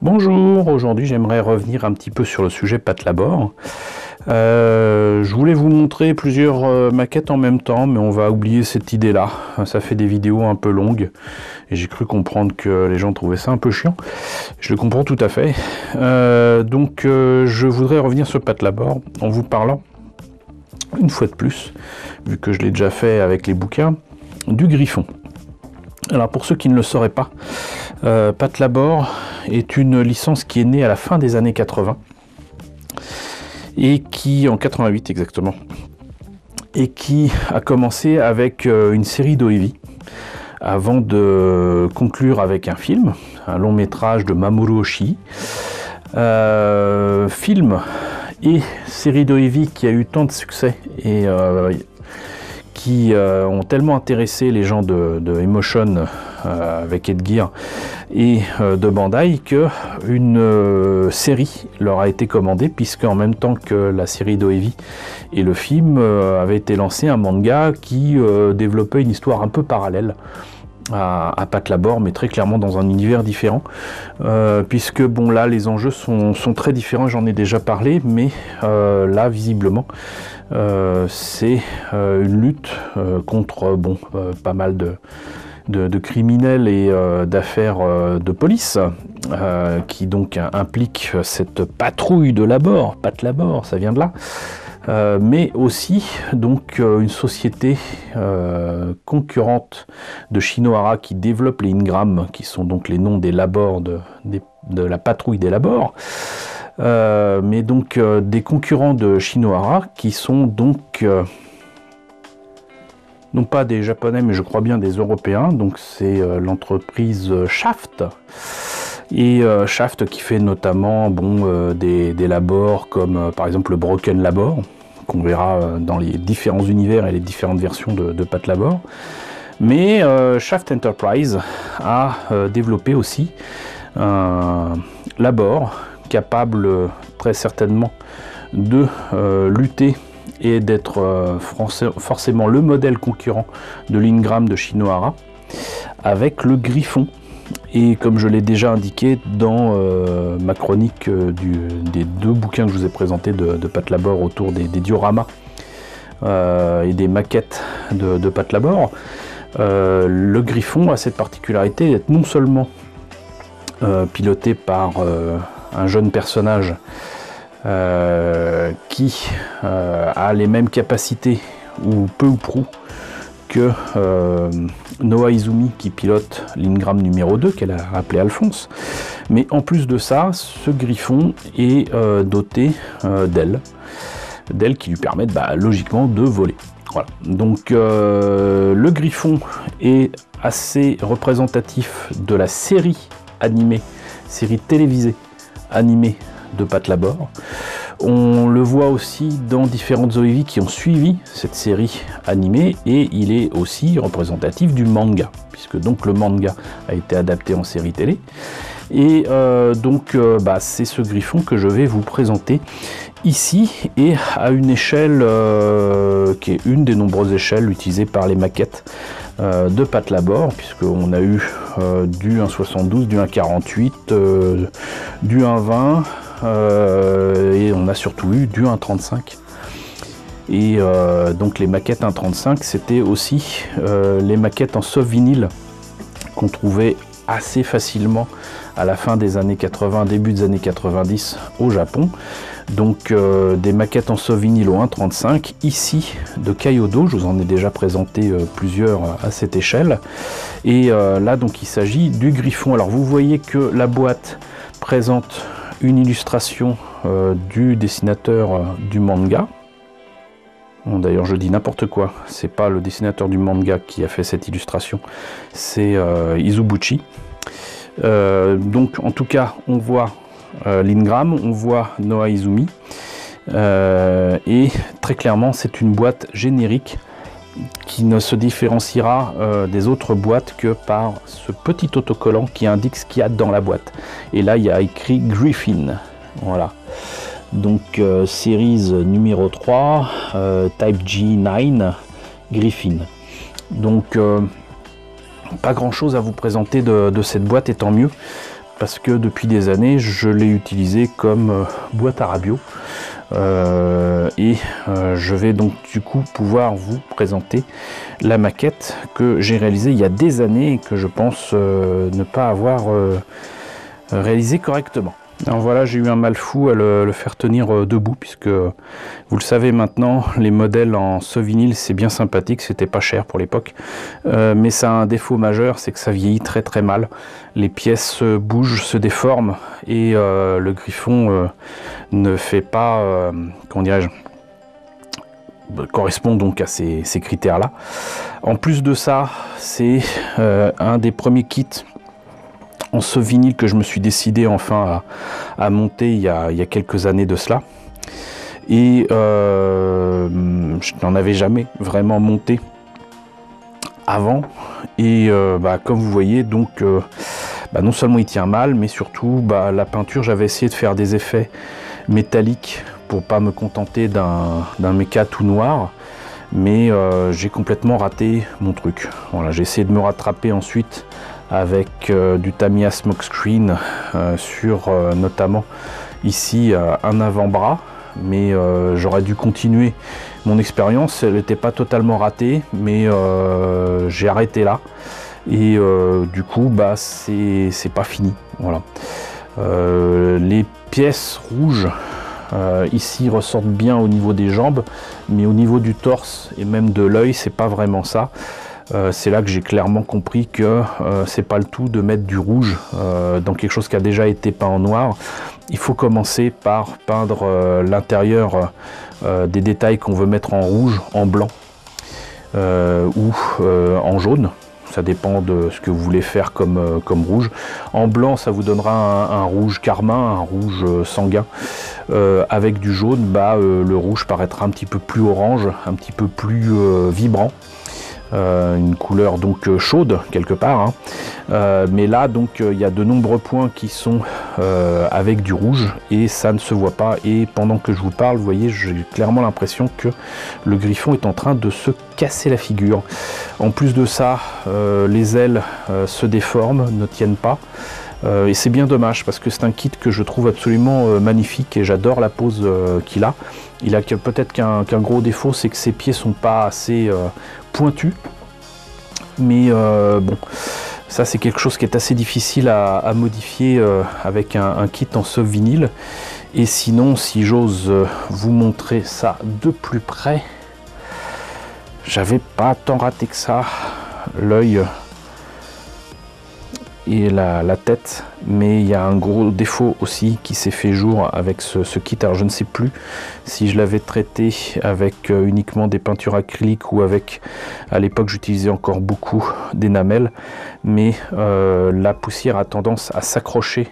Bonjour, aujourd'hui j'aimerais revenir un petit peu sur le sujet Patlabor. Je voulais vous montrer plusieurs maquettes en même temps, mais on va oublier cette idée-là. Ça fait des vidéos un peu longues, et j'ai cru comprendre que les gens trouvaient ça un peu chiant. Je le comprends tout à fait. Je voudrais revenir sur Patlabor en vous parlant, une fois de plus, vu que je l'ai déjà fait avec les bouquins, du Griffon. Alors pour ceux qui ne le sauraient pas, Patlabor est une licence qui est née à la fin des années 80 et qui, en 88 exactement, et qui a commencé avec une série d'OEV avant de conclure avec un film, un long métrage de Mamoru Oshii. Film et série d'OEV qui a eu tant de succès et qui ont tellement intéressé les gens de Emotion avec Edgear et de Bandai que une série leur a été commandée, puisque en même temps que la série d'OEV et le film avait été lancé un manga qui développait une histoire un peu parallèle à Patlabor, mais très clairement dans un univers différent, puisque bon, là les enjeux sont très différents, j'en ai déjà parlé, mais là visiblement c'est une lutte contre pas mal de criminels et d'affaires de police, qui donc implique cette patrouille de Labor, Patlabor, ça vient de là. Mais aussi donc une société concurrente de Shinohara qui développe les Ingram, qui sont donc les noms des labors de la patrouille des labors, mais donc des concurrents de Shinohara qui sont donc non pas des Japonais, mais je crois bien des Européens. Donc c'est l'entreprise Shaft. Et Shaft qui fait notamment des labors comme par exemple le Broken Labor, qu'on verra dans les différents univers et les différentes versions de Patlabor. Mais Shaft Enterprise a développé aussi un labor capable très certainement de lutter et d'être forcément le modèle concurrent de l'Ingram de Shinohara, avec le Griffon. Et comme je l'ai déjà indiqué dans ma chronique des deux bouquins que je vous ai présentés de Patlabor autour des dioramas et des maquettes de Patlabor, le Griffon a cette particularité d'être non seulement piloté par un jeune personnage qui a les mêmes capacités, ou peu ou prou, que Noa Izumi qui pilote l'Ingram numéro 2 qu'elle a appelé Alphonse, mais en plus de ça, ce Griffon est doté d'ailes qui lui permettent logiquement de voler. Voilà. Donc le Griffon est assez représentatif de la série animée, série télévisée animée de Patlabor. On le voit aussi dans différentes OEV qui ont suivi cette série animée, et il est aussi représentatif du manga, puisque donc le manga a été adapté en série télé. Et c'est ce Griffon que je vais vous présenter ici, et à une échelle qui est une des nombreuses échelles utilisées par les maquettes de Patlabor, puisqu'on a eu du 1,72, du 1,48, du 1,20, et on a surtout eu du 1,35. Et donc les maquettes 1,35, c'était aussi les maquettes en soft vinyle qu'on trouvait assez facilement à la fin des années 80, début des années 90 au Japon. Donc des maquettes en soft vinyle au 1,35 ici de Kyodo. Je vous en ai déjà présenté plusieurs à cette échelle, et là donc il s'agit du Griffon. Alors vous voyez que la boîte présente une illustration du dessinateur du manga. Bon, d'ailleurs je dis n'importe quoi, c'est pas le dessinateur du manga qui a fait cette illustration, c'est Izubuchi. Donc en tout cas on voit l'Ingram, on voit Noa Izumi, et très clairement c'est une boîte générique qui ne se différenciera des autres boîtes que par ce petit autocollant qui indique ce qu'il y a dans la boîte. Et là il y a écrit Griffin, voilà. Donc series numéro 3, type G9, Griffin. Donc pas grand chose à vous présenter de cette boîte, et tant mieux, parce que depuis des années je l'ai utilisé comme boîte à radio. Je vais donc du coup pouvoir vous présenter la maquette que j'ai réalisée il y a des années et que je pense ne pas avoir réalisé correctement. Alors voilà, j'ai eu un mal fou à le faire tenir debout, puisque vous le savez maintenant, les modèles en vinyle c'est bien sympathique, c'était pas cher pour l'époque, mais ça a un défaut majeur, c'est que ça vieillit très très mal. Les pièces bougent, se déforment et le griffon ne fait pas, comment dirais-je, correspond donc à ces critères-là. En plus de ça, c'est un des premiers kits en vinyle que je me suis décidé enfin à monter il y a quelques années de cela. Et je n'en avais jamais vraiment monté avant. Et comme vous voyez, donc non seulement il tient mal, mais surtout la peinture, j'avais essayé de faire des effets métalliques pour pas me contenter d'un méca tout noir. Mais j'ai complètement raté mon truc. Voilà, j'ai essayé de me rattraper ensuite avec du Tamiya Smokescreen sur notamment ici un avant-bras, mais j'aurais dû continuer mon expérience. Elle n'était pas totalement ratée, mais j'ai arrêté là et du coup c'est pas fini. Voilà. Les pièces rouges ici ressortent bien au niveau des jambes, mais au niveau du torse et même de l'œil, c'est pas vraiment ça. C'est là que j'ai clairement compris que c'est pas le tout de mettre du rouge dans quelque chose qui a déjà été peint en noir. Il faut commencer par peindre l'intérieur des détails qu'on veut mettre en rouge, en blanc ou en jaune. Ça dépend de ce que vous voulez faire comme rouge. En blanc, ça vous donnera un rouge carmin, un rouge sanguin. Avec du jaune, le rouge paraîtra un petit peu plus orange, un petit peu plus vibrant. Une couleur donc chaude quelque part, hein. Mais là donc il y a de nombreux points qui sont avec du rouge et ça ne se voit pas, et pendant que je vous parle, vous voyez, j'ai clairement l'impression que le griffon est en train de se casser la figure. En plus de ça, les ailes se déforment, ne tiennent pas. Et c'est bien dommage parce que c'est un kit que je trouve absolument magnifique et j'adore la pose qu'il a. Il a peut-être qu'un gros défaut, c'est que ses pieds sont pas assez pointus. Mais bon, ça c'est quelque chose qui est assez difficile à modifier avec un kit en vinyle. Et sinon, si j'ose vous montrer ça de plus près, j'avais pas tant raté que ça. L'œil et la tête, mais il y a un gros défaut aussi qui s'est fait jour avec ce kit. Alors je ne sais plus si je l'avais traité avec uniquement des peintures acryliques ou avec, à l'époque j'utilisais encore beaucoup d'énamel, mais la poussière a tendance à s'accrocher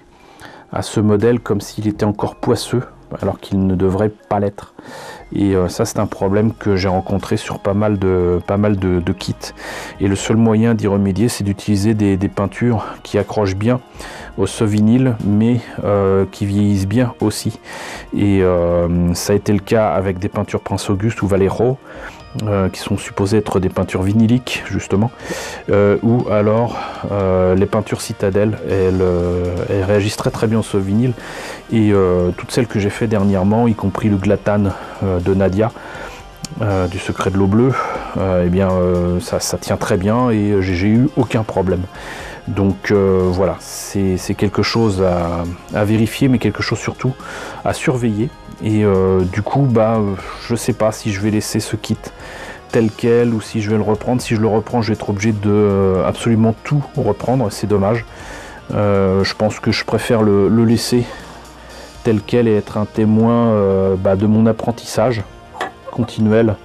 à ce modèle comme s'il était encore poisseux alors qu'il ne devrait pas l'être. Et ça c'est un problème que j'ai rencontré sur pas mal de kits, et le seul moyen d'y remédier, c'est d'utiliser des peintures qui accrochent bien au vinyle mais qui vieillissent bien aussi. Et ça a été le cas avec des peintures Prince Auguste ou Vallejo, qui sont supposées être des peintures vinyliques justement, ou alors les peintures Citadel, elles réagissent très bien au vinyle, et toutes celles que j'ai fait dernièrement, y compris le Glatane de Nadia du Secret de l'eau bleue, eh bien ça tient très bien et j'ai eu aucun problème. Donc voilà, c'est quelque chose à vérifier, mais quelque chose surtout à surveiller. Et du coup, je sais pas si je vais laisser ce kit tel quel ou si je vais le reprendre. Si je le reprends, je vais être obligé de absolument tout reprendre, c'est dommage. Je pense que je préfère le laisser tel quel et être un témoin de mon apprentissage continuel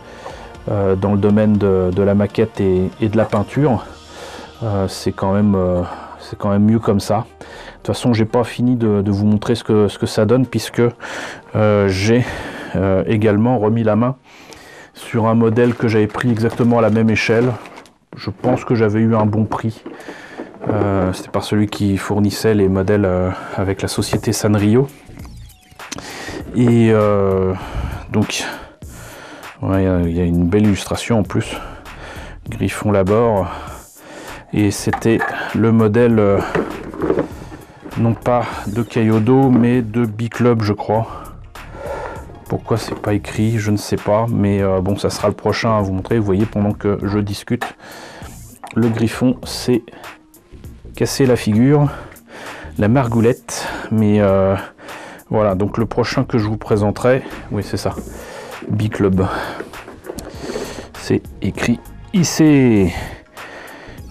dans le domaine de la maquette et de la peinture. C'est quand même mieux comme ça. De toute façon, j'ai pas fini de vous montrer ce que ça donne, puisque j'ai également remis la main sur un modèle que j'avais pris exactement à la même échelle. Je pense que j'avais eu un bon prix. C'était par celui qui fournissait les modèles avec la société Sanrio. Et donc, ouais, il y a une belle illustration en plus. Griffon Labor. Et c'était le modèle non pas de Kyodo, mais de B-Club, je crois. Pourquoi c'est pas écrit, je ne sais pas, mais bon, ça sera le prochain à vous montrer. Vous voyez, pendant que je discute, le griffon s'est cassé la figure, la margoulette, mais voilà, donc le prochain que je vous présenterai, oui c'est ça, B-Club, c'est écrit ici.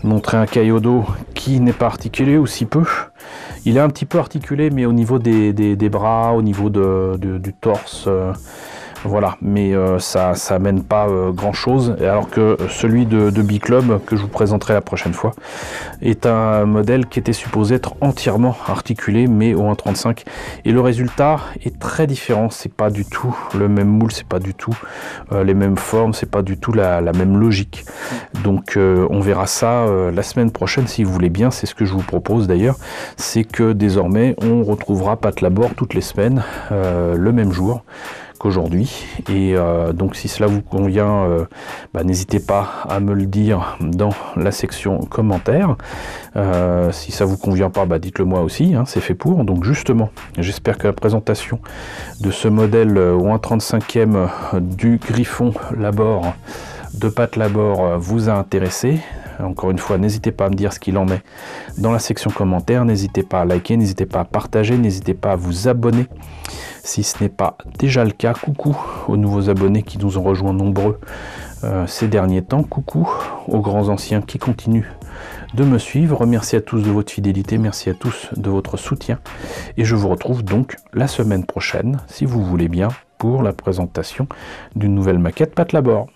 Montrer un Kyodo qui n'est pas articulé, ou si peu. Il est un petit peu articulé, mais au niveau des bras, au niveau du torse, voilà. Mais ça amène pas grand chose. Alors que celui de B-Club, que je vous présenterai la prochaine fois, est un modèle qui était supposé être entièrement articulé, mais au 1.35. Et le résultat est très différent. C'est pas du tout le même moule, c'est pas du tout les mêmes formes, c'est pas du tout la même logique. Donc on verra ça la semaine prochaine, si vous voulez bien. C'est ce que je vous propose d'ailleurs. C'est que désormais, on retrouvera Patlabor toutes les semaines, le même jour qu'aujourd'hui. Et donc si cela vous convient, n'hésitez pas à me le dire dans la section commentaires. Si ça vous convient pas, dites-le moi aussi, hein, c'est fait pour. Donc justement, j'espère que la présentation de ce modèle au 1.35e du Griffon Labor de Patlabor vous a intéressé. Encore une fois, n'hésitez pas à me dire ce qu'il en est dans la section commentaires. N'hésitez pas à liker, n'hésitez pas à partager, n'hésitez pas à vous abonner si ce n'est pas déjà le cas. Coucou aux nouveaux abonnés qui nous ont rejoints nombreux ces derniers temps. Coucou aux grands anciens qui continuent de me suivre. Merci à tous de votre fidélité, merci à tous de votre soutien. Et je vous retrouve donc la semaine prochaine, si vous voulez bien, pour la présentation d'une nouvelle maquette Patlabor.